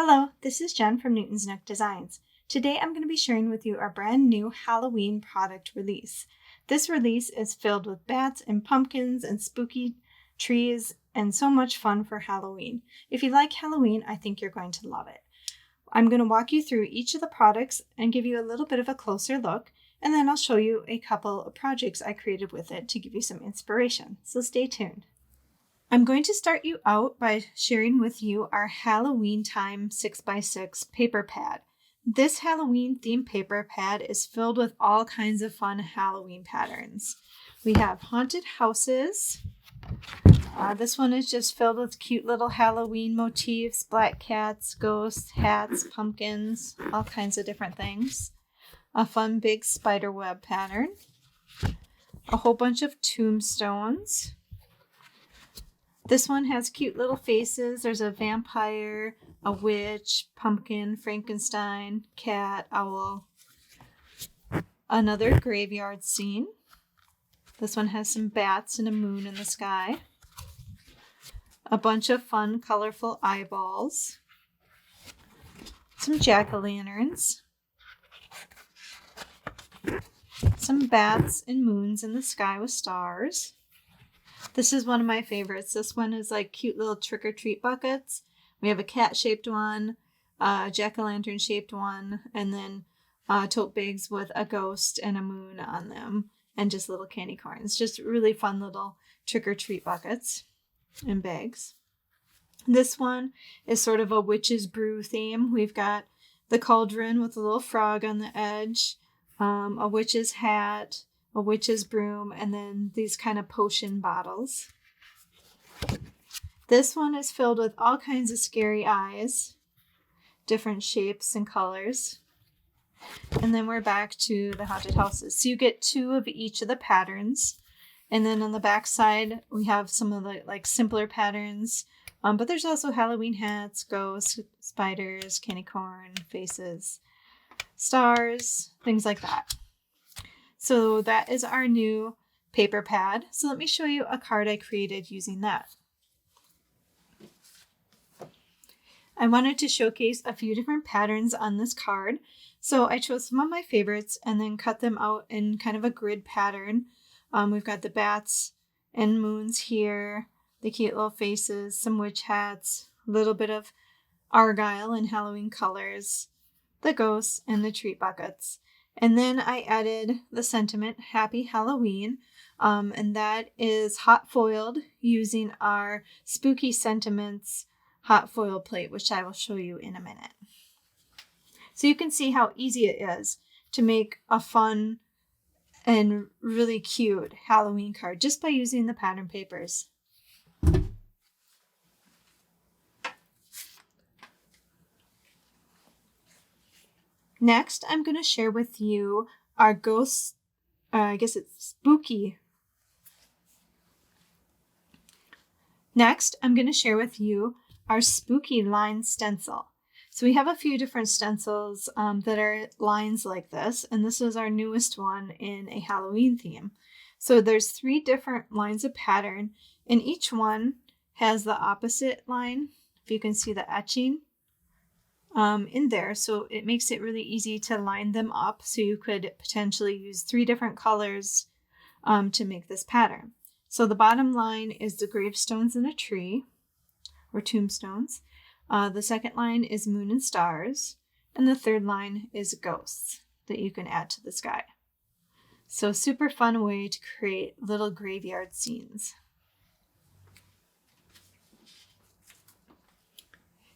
Hello, this is Jen from Newton's Nook Designs. Today I'm going to be sharing with you our brand new Halloween product release. This release is filled with bats and pumpkins and spooky trees and so much fun for Halloween. If you like Halloween, I think you're going to love it. I'm going to walk you through each of the products and give you a little bit of a closer look, and then I'll show you a couple of projects I created with it to give you some inspiration. So stay tuned. I'm going to start you out by sharing with you our Halloween Time 6x6 paper pad. This Halloween themed paper pad is filled with all kinds of fun Halloween patterns. We have haunted houses. This one is just filled with cute little Halloween motifs, black cats, ghosts, hats, pumpkins, all kinds of different things. A fun big spider web pattern. A whole bunch of tombstones. This one has cute little faces. There's a vampire, a witch, pumpkin, Frankenstein, cat, owl. Another graveyard scene. This one has some bats and a moon in the sky. A bunch of fun, colorful eyeballs. Some jack-o'-lanterns. Some bats and moons in the sky with stars. This is one of my favorites. This one is like cute little trick-or-treat buckets. We have a cat-shaped one, a jack-o'-lantern shaped one, and then tote bags with a ghost and a moon on them, and just little candy corns. Just really fun little trick-or-treat buckets and bags. This one is sort of a witch's brew theme. We've got the cauldron with a little frog on the edge, a witch's hat, a witch's broom, and then these kind of potion bottles. This one is filled with all kinds of scary eyes, different shapes and colors. And then we're back to the haunted houses. So you get two of each of the patterns. And then on the back side, we have some of the simpler patterns. But there's also Halloween hats, ghosts, spiders, candy corn, faces, stars, things like that. So that is our new paper pad. So let me show you a card I created using that. I wanted to showcase a few different patterns on this card. So I chose some of my favorites and then cut them out in kind of a grid pattern. We've got the bats and moons here, the cute little faces, some witch hats, a little bit of argyle and Halloween colors, the ghosts, and the treat buckets. And then I added the sentiment, Happy Halloween, and that is hot foiled using our Spooky Sentiments hot foil plate, which I will show you in a minute. So you can see how easy it is to make a fun and really cute Halloween card just by using the pattern papers. Next, I'm going to share with you our ghost, I guess it's spooky. Next, I'm going to share with you our spooky line stencil. So we have a few different stencils that are lines like this, and this is our newest one in a Halloween theme. So there's 3 different lines of pattern, and each one has the opposite line, if you can see the etching in there. So it makes it really easy to line them up. So you could potentially use 3 different colors to make this pattern. So the bottom line is the gravestones in a tree or tombstones. The second line is moon and stars. And the third line is ghosts that you can add to the sky. So super fun way to create little graveyard scenes.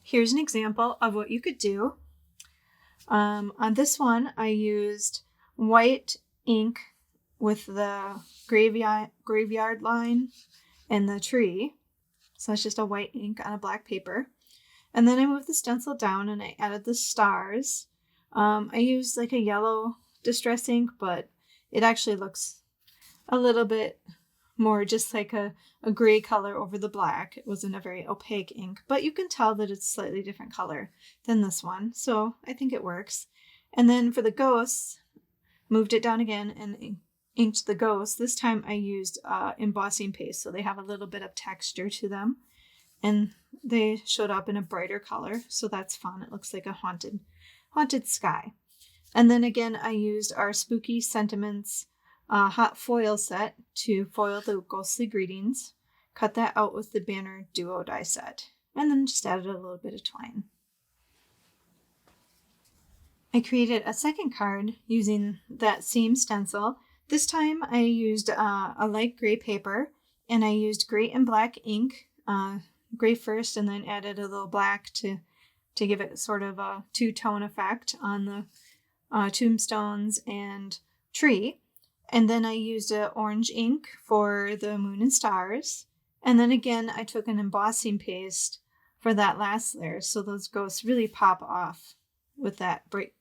Here's an example of what you could do. On this one, I used white ink with the graveyard line and the tree. So it's just a white ink on a black paper. And then I moved the stencil down and I added the stars. I used like a yellow distress ink, but it actually looks a little bit more just like a gray color over the black. It wasn't a very opaque ink, but you can tell that it's a slightly different color than this one. So I think it works. And then for the ghosts, moved it down again and inked the ghosts. This time I used embossing paste, so they have a little bit of texture to them. and they showed up in a brighter color, so that's fun. It looks like a haunted sky. And then again, I used our Spooky Sentiments hot foil set to foil the ghostly greetings. Cut that out with the Banner Duo die set, and then just added a little bit of twine. I created a second card using that same stencil. This time I used a light gray paper, and I used gray and black ink, gray first and then added a little black to give it sort of a two-tone effect on the tombstones and tree. And then I used orange ink for the moon and stars. And then again, I took an embossing paste for that last layer, so those ghosts really pop off with that bright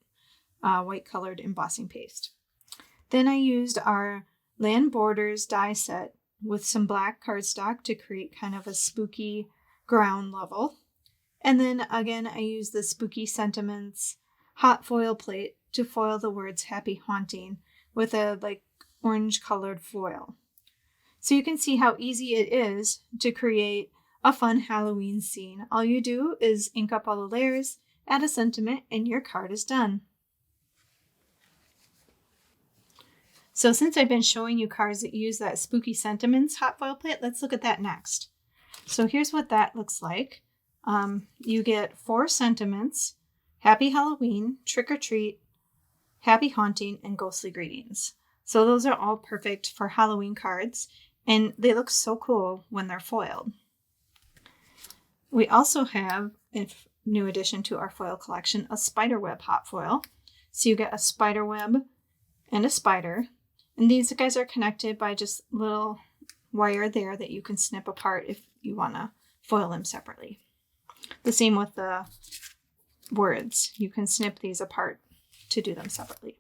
white colored embossing paste. Then I used our Land Borders die set with some black cardstock to create kind of a spooky ground level. And then again, I used the Spooky Sentiments hot foil plate to foil the words Happy Haunting with a like orange colored foil. So you can see how easy it is to create a fun Halloween scene. All you do is ink up all the layers, add a sentiment, and your card is done. So since I've been showing you cards that use that Spooky Sentiments hot foil plate, let's look at that next. So here's what that looks like. You get 4 sentiments: Happy Halloween, Trick or Treat, Happy Haunting, and Ghostly Greetings. So those are all perfect for Halloween cards, and they look so cool when they're foiled. We also have, a new addition to our foil collection, a spiderweb hot foil. So you get a spiderweb and a spider. And these guys are connected by just a little wire there that you can snip apart if you want to foil them separately. The same with the words. You can snip these apart to do them separately.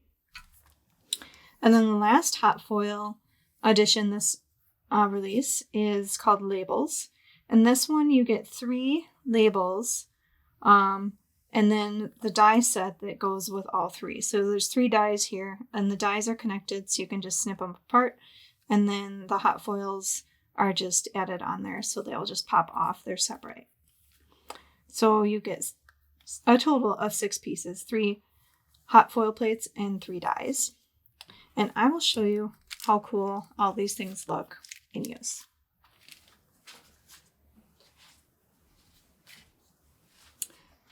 And then the last hot foil addition this release is called Labels. And this one you get 3 labels and then the die set that goes with all 3. So there's 3 dies here, and the dies are connected, so you can just snip them apart. And then the hot foils are just added on there, so they'll just pop off. They're separate. So you get a total of 6 pieces, 3 hot foil plates and 3 dies. And I will show you how cool all these things look in use.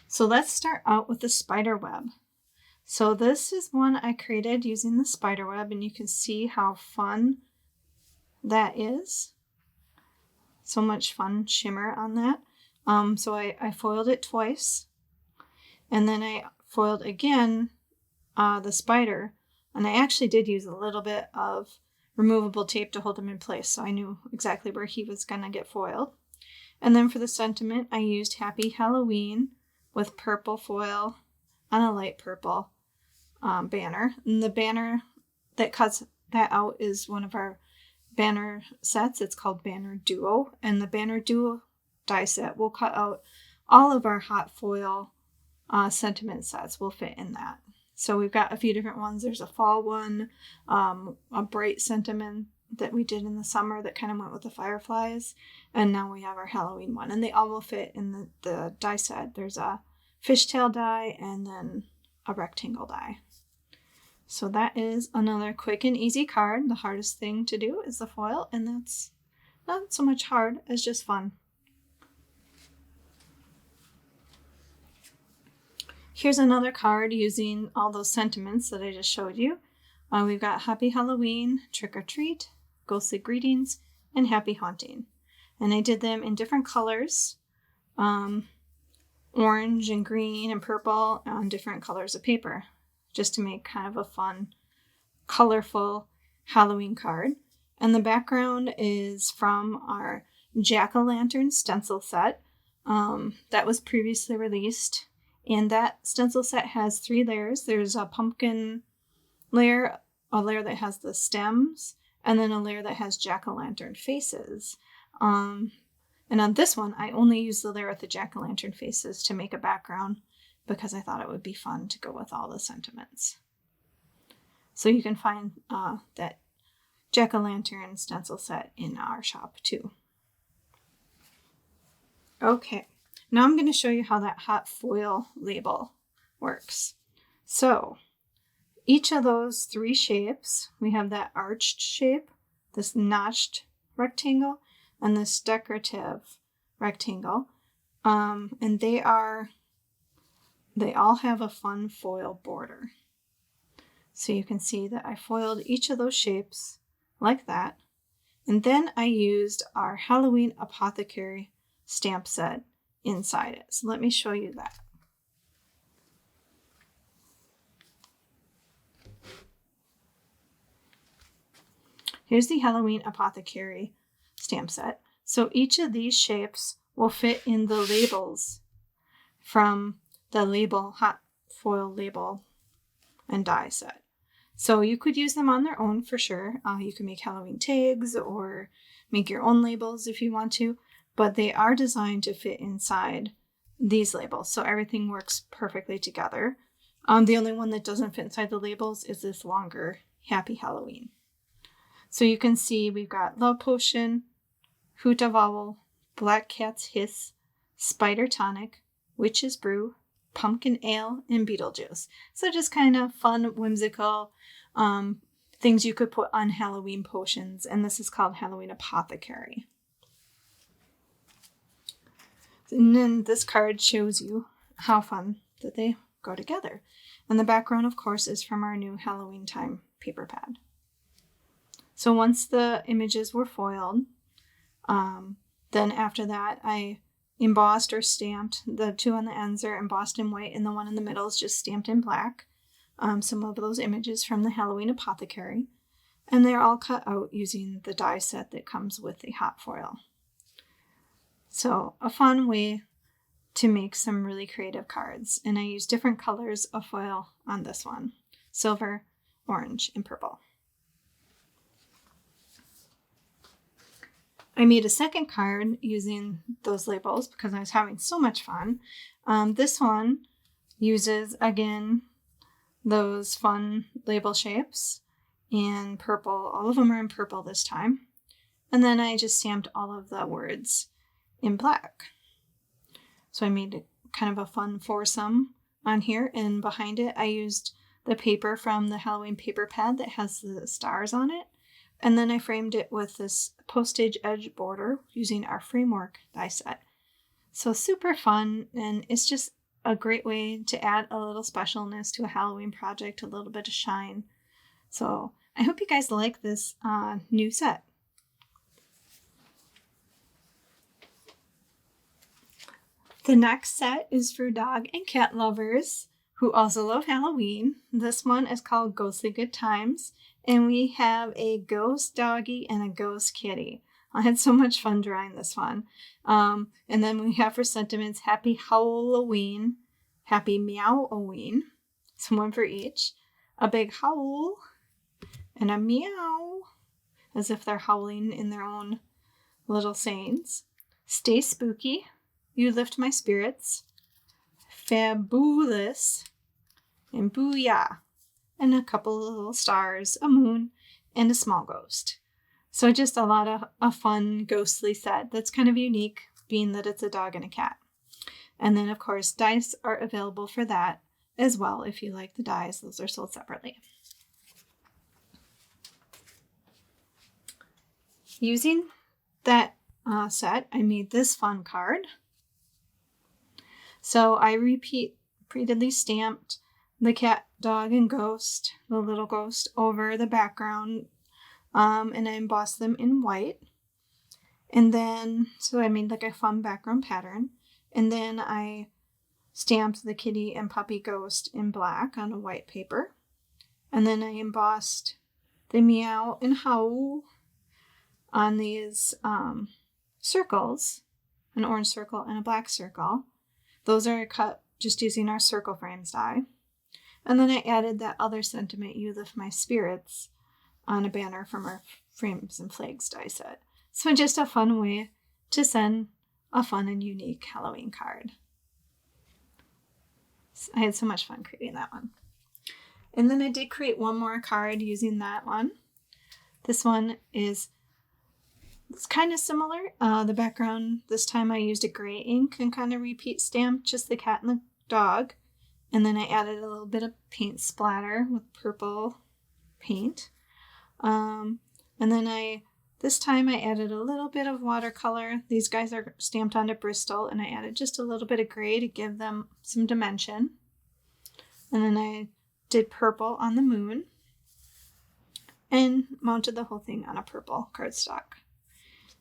So let's start out with the spider web. So this is one I created using the spider web, and you can see how fun that is. So much fun shimmer on that. So I foiled it twice, and then I foiled again the spider, and I actually did use a little bit of removable tape to hold him in place, so I knew exactly where he was gonna get foiled. And then for the sentiment, I used Happy Halloween with purple foil on a light purple banner. And the banner that cuts that out is one of our banner sets. It's called Banner Duo, and the Banner Duo die set will cut out all of our hot foil sentiment sets will fit in that. So we've got a few different ones. There's a fall one, a bright sentiment that we did in the summer that kind of went with the fireflies, and now we have our Halloween one, and they all will fit in the die set. There's a fishtail die and then a rectangle die. So that is another quick and easy card. The hardest thing to do is the foil, and that's not so much hard as just fun. Here's another card using all those sentiments that I just showed you. We've got Happy Halloween, Trick or Treat, Ghostly Greetings, and Happy Haunting. And I did them in different colors, orange and green and purple on different colors of paper, just to make kind of a fun, colorful Halloween card. And the background is from our Jack-o'-lantern stencil set that was previously released. And that stencil set has 3 layers. There's a pumpkin layer, a layer that has the stems, and then a layer that has jack-o'-lantern faces. And on this one, I only used the layer with the jack-o'-lantern faces to make a background because I thought it would be fun to go with all the sentiments. So you can find that jack-o'-lantern stencil set in our shop too. Okay, now I'm going to show you how that hot foil label works. So each of those 3 shapes, we have that arched shape, this notched rectangle, and this decorative rectangle. And they all have a fun foil border. So you can see that I foiled each of those shapes like that. And then I used our Halloween Apothecary stamp set inside it. So let me show you that. Here's the Halloween Apothecary stamp set. So each of these shapes will fit in the labels from the hot foil label and die set. So you could use them on their own for sure. You can make Halloween tags or make your own labels if you want to, but they are designed to fit inside these labels. So everything works perfectly together. The only one that doesn't fit inside the labels is this longer Happy Halloween. So you can see we've got Love Potion, Hoot of Owl, Black Cat's Hiss, Spider Tonic, Witch's Brew, Pumpkin Ale, and Beetlejuice. So just kind of fun, whimsical things you could put on Halloween potions. And this is called Halloween Apothecary. And then this card shows you how fun that they go together. And the background, of course, is from our new Halloween Time paper pad. So once the images were foiled, then after that I embossed or stamped. The 2 on the ends are embossed in white and the one in the middle is just stamped in black. Some of those images from the Halloween Apothecary. And they're all cut out using the die set that comes with the hot foil. So a fun way to make some really creative cards. And I use different colors of foil on this one. Silver, orange, and purple. I made a second card using those labels because I was having so much fun. This one uses, again, those fun label shapes in purple. All of them are in purple this time. And then I just stamped all of the words in black. So I made kind of a fun foursome on here. And behind it, I used the paper from the Halloween paper pad that has the stars on it. And then I framed it with this postage edge border using our framework die set. So super fun, and it's just a great way to add a little specialness to a Halloween project, a little bit of shine. So I hope you guys like this new set. The next set is for dog and cat lovers who also love Halloween. This one is called Ghostly Good Times, and we have a ghost doggy and a ghost kitty. I had so much fun drawing this one. And then we have for sentiments, Happy Halloween, Happy Meow-oween, so one for each. A big howl and a meow, as if they're howling in their own little sayings. Stay spooky, you lift my spirits. Fab-BOO-lous, and Booyah, and a couple of little stars, a moon, and a small ghost. So just a lot of a fun ghostly set that's kind of unique, being that it's a dog and a cat. And then, of course, dice are available for that as well if you like the dies. Those are sold separately. Using that set, I made this fun card. So I repeatedly stamped the cat, dog, and ghost, the little ghost, over the background, and I embossed them in white. And then, so I made like a fun background pattern. And then I stamped the kitty and puppy ghost in black on a white paper. And then I embossed the meow and howl on these circles, an orange circle and a black circle. Those are cut just using our circle frames die. And then I added that other sentiment, you lift my spirits, on a banner from our frames and flags die set. So just a fun way to send a fun and unique Halloween card. I had so much fun creating that one. And then I did create one more card using that one. This one is It's kind of similar. The background, this time I used a gray ink and kind of repeat stamped just the cat and the dog. And then I added a little bit of paint splatter with purple paint. And then this time I added a little bit of watercolor. These guys are stamped onto Bristol, and I added just a little bit of gray to give them some dimension. And then I did purple on the moon and mounted the whole thing on a purple cardstock.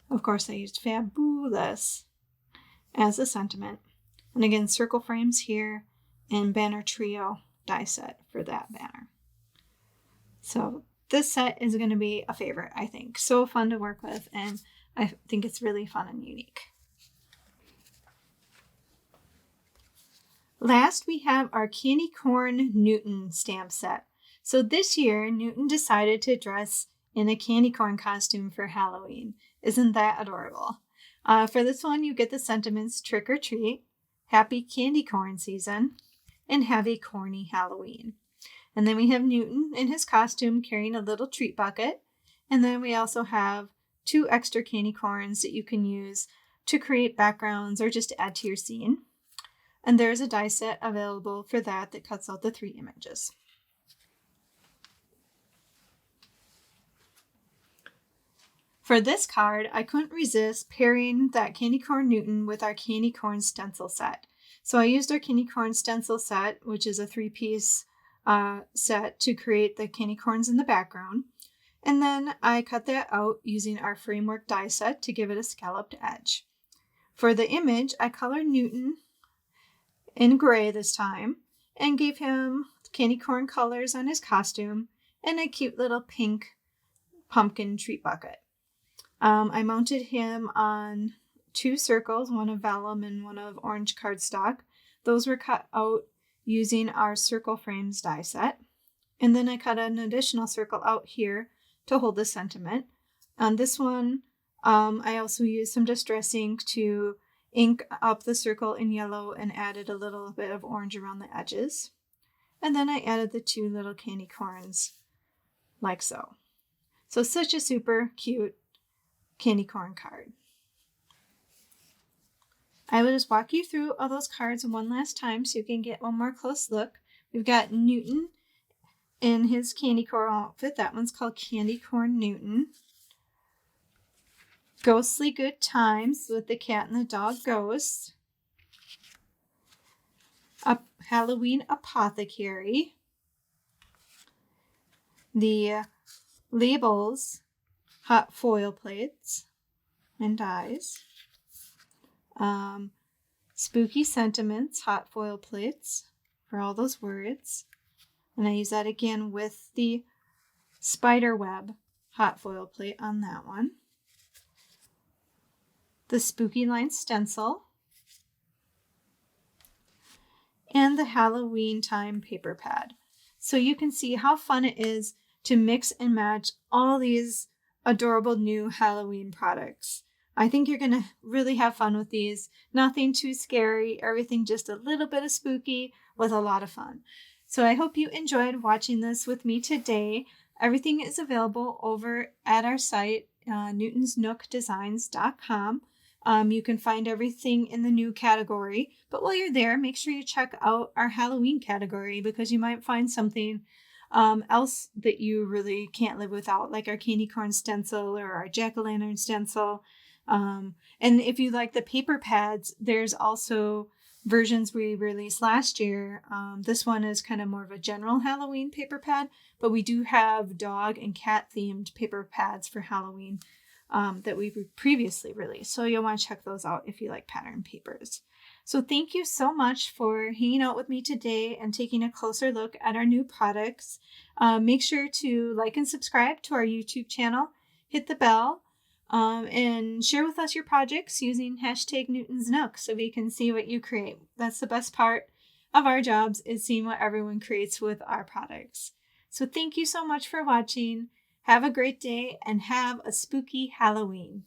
Of course, I used Fab-BOO-lous as a sentiment. And again, circle frames here and banner trio die set for that banner. So this set is going to be a favorite, I think. So fun to work with, and I think it's really fun and unique. Last, we have our Candy Corn Newton stamp set. So this year, Newton decided to dress in a candy corn costume for Halloween. Isn't that adorable? For this one, you get the sentiments trick or treat, happy candy corn season, and have a corny Halloween. And then we have Newton in his costume carrying a little treat bucket. And then we also have 2 extra candy corns that you can use to create backgrounds or just add to your scene. And there's a die set available for that cuts out the 3 images. For this card, I couldn't resist pairing that Candy Corn Newton with our Candy Corn stencil set. So I used our Candy Corn stencil set, which is a 3-piece set, to create the candy corns in the background. And then I cut that out using our framework die set to give it a scalloped edge. For the image, I colored Newton in gray this time and gave him candy corn colors on his costume and a cute little pink pumpkin treat bucket. I mounted him on 2 circles, one of vellum and one of orange cardstock. Those were cut out using our circle frames die set. And then I cut an additional circle out here to hold the sentiment. On this one, I also used some distress ink to ink up the circle in yellow and added a little bit of orange around the edges. And then I added the 2 little candy corns like so. So such a super cute candy corn card. I will just walk you through all those cards one last time so you can get one more close look. We've got Newton in his candy corn outfit. That one's called Candy Corn Newton. Ghostly Good Times with the cat and the dog ghosts. A Halloween Apothecary. The labels, hot foil plates and dies. Spooky Sentiments, hot foil plates for all those words. And I use that again with the spider web hot foil plate on that one. The Spooky Line stencil. And the Halloween Time paper pad. So you can see how fun it is to mix and match all these adorable new Halloween products. I think you're going to really have fun with these. Nothing too scary, everything just a little bit of spooky with a lot of fun. So I hope you enjoyed watching this with me today. Everything is available over at our site, newtonsnookdesigns.com. You can find everything in the new category, but while you're there, make sure you check out our Halloween category because you might find something else that you really can't live without, like our candy corn stencil or our jack-o'-lantern stencil. And if you like the paper pads, there's also versions we released last year. This one is kind of more of a general Halloween paper pad, but we do have dog and cat themed paper pads for Halloween that we've previously released. So you'll want to check those out if you like pattern papers. So thank you so much for hanging out with me today and taking a closer look at our new products. Make sure to like and subscribe to our YouTube channel, hit the bell, and share with us your projects using hashtag Newton's Nook so we can see what you create. That's the best part of our jobs, is seeing what everyone creates with our products. So thank you so much for watching. Have a great day and have a spooky Halloween.